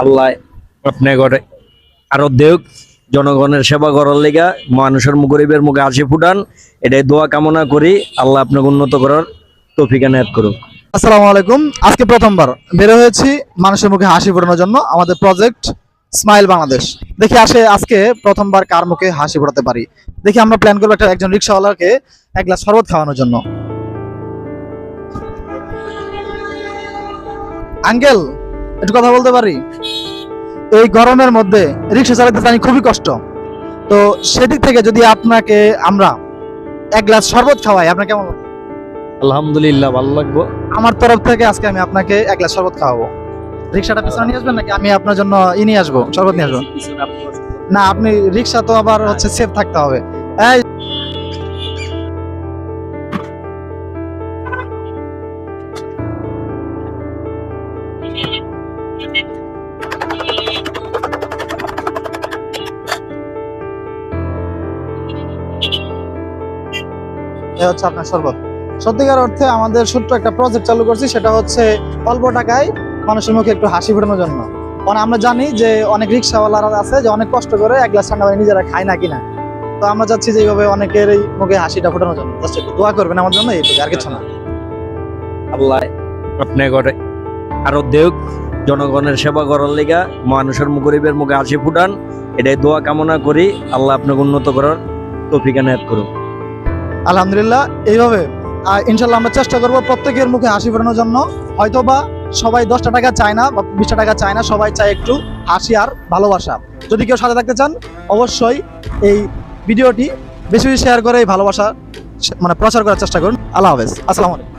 আল্লাহ আপনি করে আরো দেখ জনগণের সেবা করার লেগা মানুষের গরিবের মুখে হাসি ফুটান, এটাই দোয়া কামনা করি। আল্লাহ আপনাকে উন্নত করার তৌফিক এনায়েত করুক। আসসালামু আলাইকুম। আজকে প্রথমবার বের হয়েছি মানুষের মুখে হাসি ফোটানোর জন্য আমাদের প্রজেক্ট স্মাইল বাংলাদেশ। দেখি আজকে প্রথমবার কার মুখে হাসি ফোটাতে পারি। দেখি আমরা প্ল্যান করবো একজন রিক্সাওয়ালাকে এক গ্লাস শরবত খাওয়ানোর জন্য। আঙ্কেল, একটু কথা বলতে পারি? এই গরমের মধ্যে রিক্সা চালাতে জানি খুবই কষ্ট, তো সেদিক থেকে যদি আপনাকে আমরা এক গ্লাস শরবত খাওয়াই, আপনার কেমন লাগে? আলহামদুলিল্লাহ, ভালো লাগবো। আমার তরফ থেকে আজকে আমি আপনাকে এক গ্লাস শরবত খাওয়াবো। রিক্সাটা পিছনে নিয়ে আসবেন নাকি আমি আপনার জন্য নিয়ে আসবো, শরবত নিয়ে আসবো? না, আপনি রিক্সা তো আবার হচ্ছে সেফ থাকতে হবে। এই হচ্ছে আপনার শরবত। সত্যিকার অর্থে আমাদের ছোট্ট একটা প্রজেক্ট চালু করছি, সেটা হচ্ছে অল্প টাকায় মানুষের মুখে একটু হাসি ফোটানোর জন্য। কারণ আমরা জানি যে অনেক রিক্সাওয়ালারা আছে যে অনেক কষ্ট করে এক গ্লাস ঠান্ডা পানি নিজেরা খায় না কিনা, তো আমরা চাচ্ছি যে এইভাবে অনেকের এই মুখে হাসিটা ফোটানোর জন্য। জাস্ট একটু দোয়া করবেন আমার জন্য, এইটুকু, আর কিছু না। আল্লাহ আপনি করে আরো দেখ জনগণের সেবা করার লেগা মানুষের গরিবের মুখে হাসি ফুটান, এটাই দোয়া কামনা করি। আল্লাহ আপনাকে উন্নত করার তৌফিক এনায়েত করুক। আলহামদুলিল্লাহ, এইভাবে ইনশাল্লাহ আমরা চেষ্টা করবো প্রত্যেকের মুখে হাসি ফোটানোর জন্য। হয়তোবা সবাই 10টা টাকা চায় না বা 20টা টাকা চায় না, সবাই চায় একটু হাসি আর ভালোবাসা। যদি কেউ সাথে থাকতে চান, অবশ্যই এই ভিডিওটি বেশি বেশি শেয়ার করে এই ভালোবাসা মানে প্রচার করার চেষ্টা করুন। আল্লাহ হাফেজ, আসসালামু আলাইকুম।